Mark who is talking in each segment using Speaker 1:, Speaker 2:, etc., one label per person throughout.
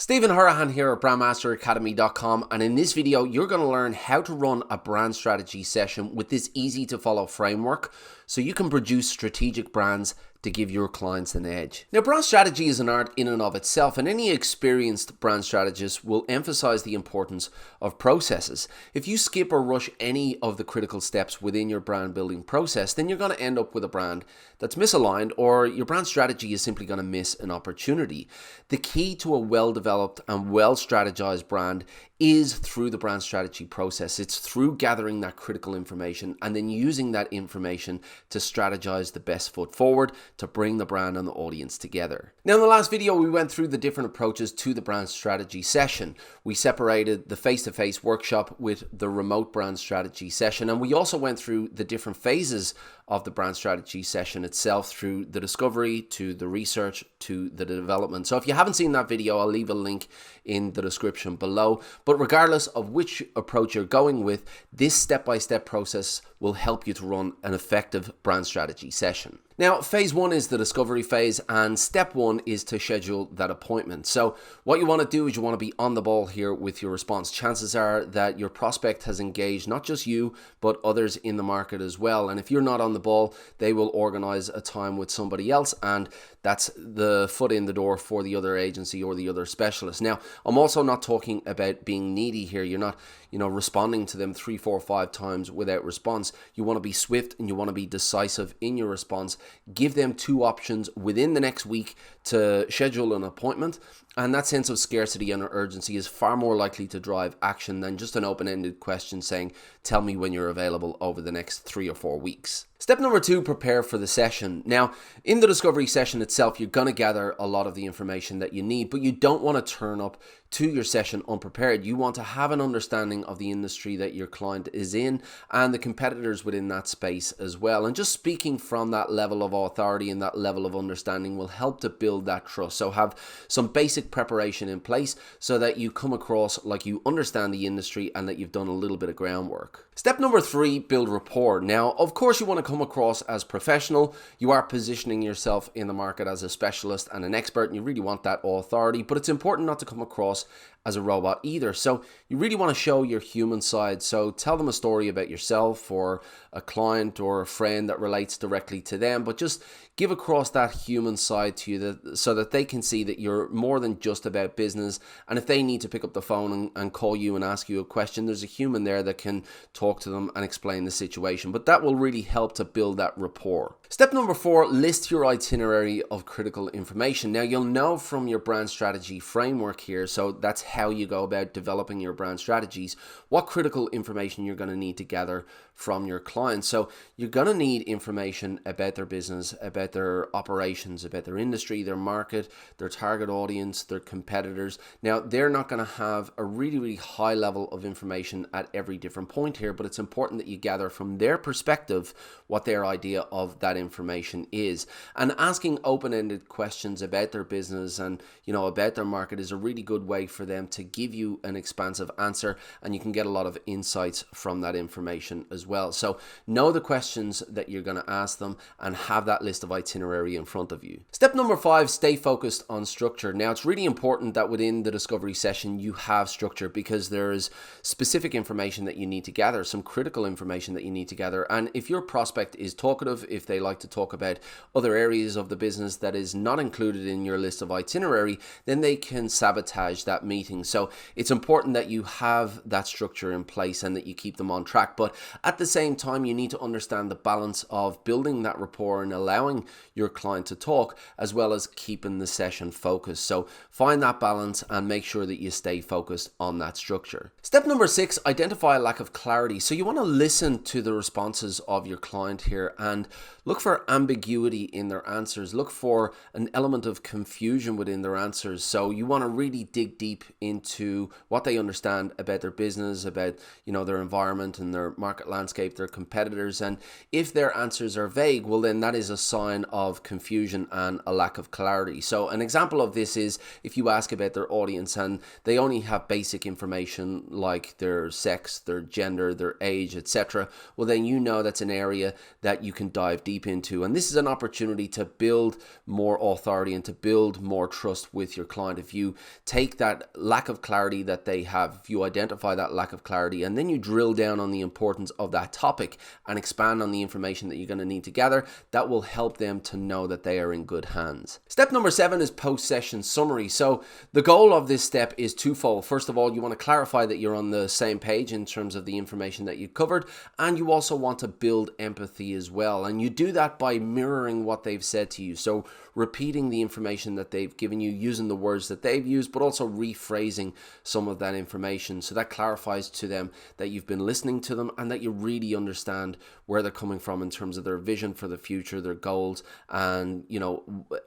Speaker 1: Stephen Hurahan here at BrandMasterAcademy.com, and in this video you're going to learn how to run a brand strategy session with this easy to follow framework so you can produce strategic brands to give your clients an edge. Now, brand strategy is an art in and of itself, and any experienced brand strategist will emphasize the importance of processes. If you skip or rush any of the critical steps within your brand building process, then you're going to end up with a brand that's misaligned, or your brand strategy is simply going to miss an opportunity. The key to a well-developed and well-strategized brand is through the brand strategy process. It's through gathering that critical information and then using that information to strategize the best foot forward to bring the brand and the audience together. Now, in the last video, we went through the different approaches to the brand strategy session. We separated the face-to-face workshop with the remote brand strategy session, and we also went through the different phases of the brand strategy session itself, through the discovery to the research to the development. So if you haven't seen that video, I'll leave a link in the description below. But regardless of which approach you're going with, this step-by-step process will help you to run an effective brand strategy session. Now, phase one is the discovery phase, and step one is to schedule that appointment. So what you want to do is you want to be on the ball here with your response. Chances are that your prospect has engaged not just you, but others in the market as well. And if you're not on the ball, they will organize a time with somebody else, and that's the foot in the door for the other agency or the other specialist. Now, I'm also not talking about being needy here. You're not, responding to them 3, 4, 5 times without response. You want to be swift and you want to be decisive in your response. Give them 2 options within the next week to schedule an appointment, and that sense of scarcity and urgency is far more likely to drive action than just an open-ended question saying, tell me when you're available over the next 3 or 4 weeks. Step number 2, prepare for the session. Now, in the discovery session itself, you're going to gather a lot of the information that you need, but you don't want to turn up to your session unprepared. You want to have an understanding of the industry that your client is in and the competitors within that space as well. And just speaking from that level of authority and that level of understanding will help to build that trust. So have some basic preparation in place so that you come across like you understand the industry and that you've done a little bit of groundwork. Step number 3, build rapport. Now, of course, you want to come across as professional. You are positioning yourself in the market as a specialist and an expert, and you really want that authority, but it's important not to come across as a robot either. So you really want to show your human side. So tell them a story about yourself or a client or a friend that relates directly to them, but just give across that human side to you so that they can see that you're more than just about business. And if they need to pick up the phone and call you and ask you a question, there's a human there that can talk to them and explain the situation. But that will really help to build that rapport. Step number 4, list your itinerary of critical information. Now, you'll know from your brand strategy framework here, so that's how you go about developing your brand strategies, what critical information you're going to need to gather from your clients. So you're going to need information about their business, about their operations, about their industry, their market, their target audience, their competitors. Now, they're not going to have a really, really high level of information at every different point here, but it's important that you gather from their perspective what their idea of that information is. And asking open-ended questions about their business and, about their market is a really good way for them to give you an expansive answer, and you can get a lot of insights from that information as well. So know the questions that you're going to ask them and have that list of itinerary in front of you. Step number 5, stay focused on structure. Now, it's really important that within the discovery session you have structure, because there is specific information that you need to gather, some critical information that you need to gather. And if your prospect is talkative, if they like to talk about other areas of the business that is not included in your list of itinerary, then they can sabotage that meeting. So it's important that you have that structure in place and that you keep them on track. But at the same time, you need to understand the balance of building that rapport and allowing your client to talk, as well as keeping the session focused. So find that balance and make sure that you stay focused on that structure. Step number 6, identify a lack of clarity. So you want to listen to the responses of your client here and look for ambiguity in their answers. Look for an element of confusion within their answers. So you want to really dig deep into what they understand about their business, about their environment and their market landscape, their competitors. And if their answers are vague, well, then that is a sign of confusion and a lack of clarity. So an example of this is if you ask about their audience and they only have basic information like their sex, their gender, their age, etc. Well, then that's an area that you can dive deep deep into. And this is an opportunity to build more authority and to build more trust with your client. If you take that lack of clarity that they have, if you identify that lack of clarity, and then you drill down on the importance of that topic and expand on the information that you're going to need to gather, that will help them to know that they are in good hands. Step number 7 is post-session summary. So the goal of this step is twofold. First of all, you want to clarify that you're on the same page in terms of the information that you covered, and you also want to build empathy as well. And you do that by mirroring what they've said to you. So repeating the information that they've given you, using the words that they've used, but also rephrasing some of that information. So that clarifies to them that you've been listening to them and that you really understand where they're coming from in terms of their vision for the future, their goals, and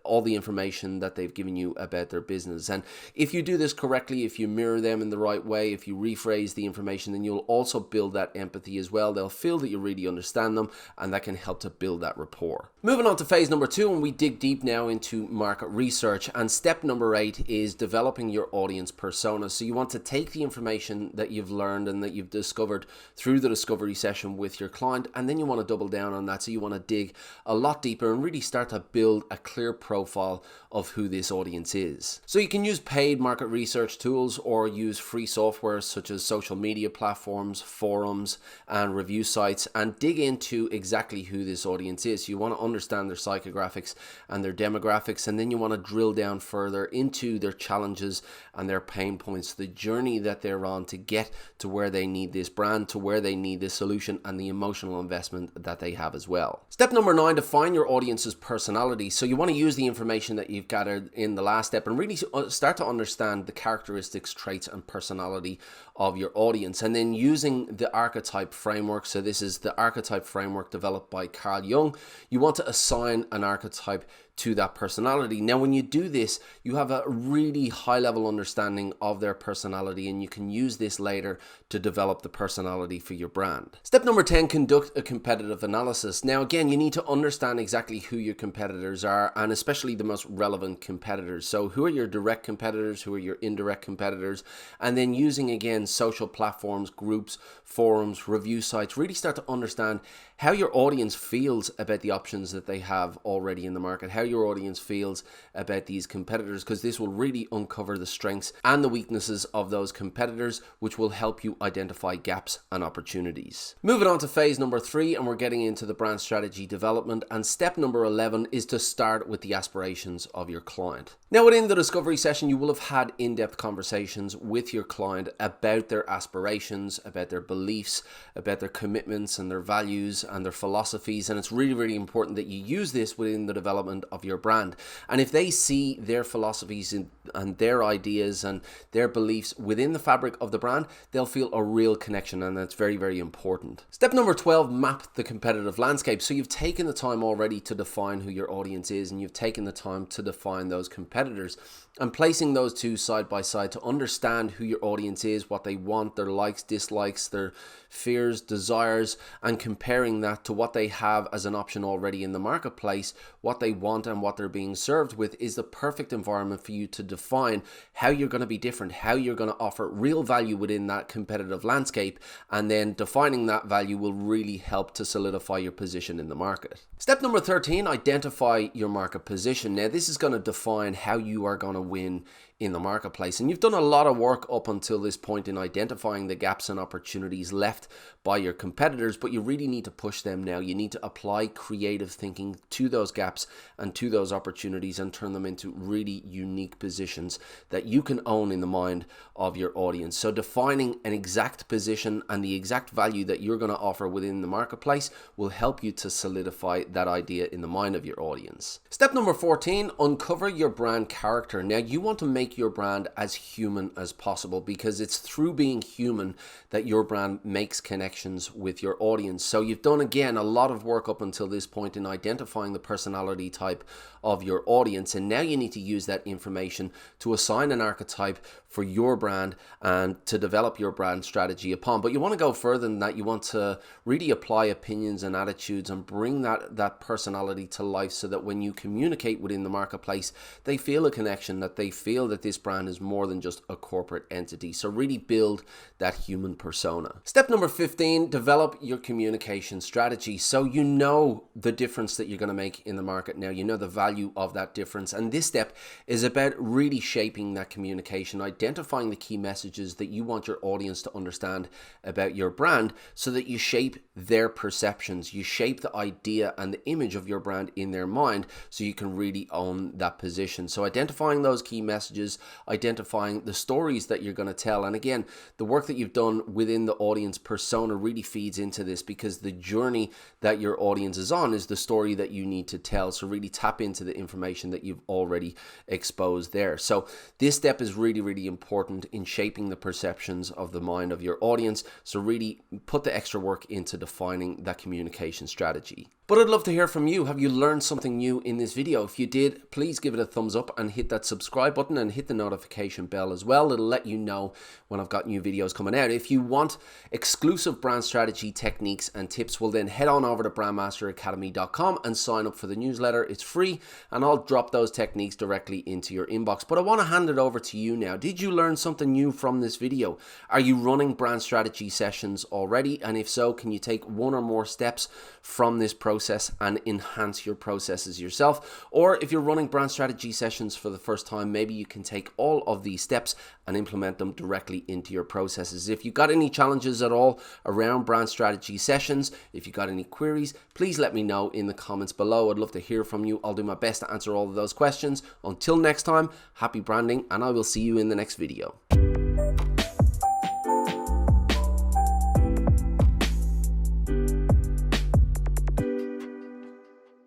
Speaker 1: all the information that they've given you about their business. And if you do this correctly, if you mirror them in the right way, if you rephrase the information, then you'll also build that empathy as well. They'll feel that you really understand them, and that can help to build that rapport. Moving on to phase number 2, and we dig deep now into market research. And step number 8 is developing your audience persona. So you want to take the information that you've learned and that you've discovered through the discovery session with your client, and then you want to double down on that. So you want to dig a lot deeper and really start to build a clear profile of who this audience is. So you can use paid market research tools or use free software such as social media platforms, forums, and review sites, and dig into exactly who this audience is. So you want to understand their psychographics and their demographics, and then you want to drill down further into their challenges and their pain points, the journey that they're on to get to where they need this brand, to where they need this solution, and the emotional investment that they have as well. Step number 9, define your audience's personality. So you want to use the information that you've gathered in the last step and really start to understand the characteristics, traits, and personality of your audience. And then using the archetype framework, so this is the archetype framework developed by Carl Jung, you want to assign an archetype to that personality. Now, when you do this, you have a really high level understanding of their personality, and you can use this later to develop the personality for your brand. Step number 10, conduct a competitive analysis. Now, again, you need to understand exactly who your competitors are, and especially the most relevant competitors. So who are your direct competitors? Who are your indirect competitors? And then using, again, social platforms, groups, forums, review sites, really start to understand how your audience feels about the options that they have already in the market, how your audience feels about these competitors, because this will really uncover the strengths and the weaknesses of those competitors, which will help you identify gaps and opportunities. Moving on to phase number 3, and we're getting into the brand strategy development, and step number 11 is to start with the aspirations of your client. Now, within the discovery session, you will have had in-depth conversations with your client about their aspirations, about their beliefs, about their commitments and their values and their philosophies, and it's really, really important that you use this within the development of your brand. And if they see their philosophies and their ideas and their beliefs within the fabric of the brand, they'll feel a real connection, and that's very, very important. Step number 12, map the competitive landscape. So you've taken the time already to define who your audience is, and you've taken the time to define those competitors, and placing those two side by side to understand who your audience is, what they want, their likes, dislikes, their fears, desires, and comparing that to what they have as an option already in the marketplace, what they want and what they're being served with, is the perfect environment for you to define how you're going to be different, how you're going to offer real value within that competitive landscape, and then defining that value will really help to solidify your position in the market. Step number 13, identify your market position. Now, this is going to define how you are going to win in the marketplace, and you've done a lot of work up until this point in identifying the gaps and opportunities left by your competitors, but you really need to push them now. You need to apply creative thinking to those gaps and to those opportunities and turn them into really unique positions that you can own in the mind of your audience. So defining an exact position and the exact value that you're going to offer within the marketplace will help you to solidify that idea in the mind of your audience. Step number 14, uncover your brand character. Now, you want to make your brand as human as possible, because it's through being human that your brand makes connections with your audience. So you've done, again, a lot of work up until this point in identifying the personality type of your audience, and now you need to use that information to assign an archetype for your brand and to develop your brand strategy upon. But you want to go further than that. You want to really apply opinions and attitudes and bring that personality to life, so that when you communicate within the marketplace, they feel a connection, that they feel that that this brand is more than just a corporate entity. So really build that human persona. Step number 15, develop your communication strategy. So you know the difference that you're going to make in the market now. You know the value of that difference. And this step is about really shaping that communication, identifying the key messages that you want your audience to understand about your brand so that you shape their perceptions. You shape the idea and the image of your brand in their mind so you can really own that position. So identifying those key messages, identifying the stories that you're going to tell. And again, the work that you've done within the audience persona really feeds into this, because the journey that your audience is on is the story that you need to tell. So really tap into the information that you've already exposed there. So this step is really, really important in shaping the perceptions of the mind of your audience. So really put the extra work into defining that communication strategy. But I'd love to hear from you. Have you learned something new in this video? If you did, please give it a thumbs up and hit that subscribe button and hit the notification bell as well. It'll let you know when I've got new videos coming out. If you want exclusive brand strategy techniques and tips, well then head on over to BrandBuildr.ai and sign up for the newsletter. It's free and I'll drop those techniques directly into your inbox. But I want to hand it over to you now. Did you learn something new from this video? Are you running brand strategy sessions already? And if so, can you take one or more steps from this process and enhance your processes yourself? Or if you're running brand strategy sessions for the first time, maybe you can take all of these steps and implement them directly into your processes. If you got any challenges at all around brand strategy sessions, if you got any queries, please let me know in the comments below. I'd love to hear from you. I'll do my best to answer all of those questions. Until next time, happy branding, and I will see you in the next video.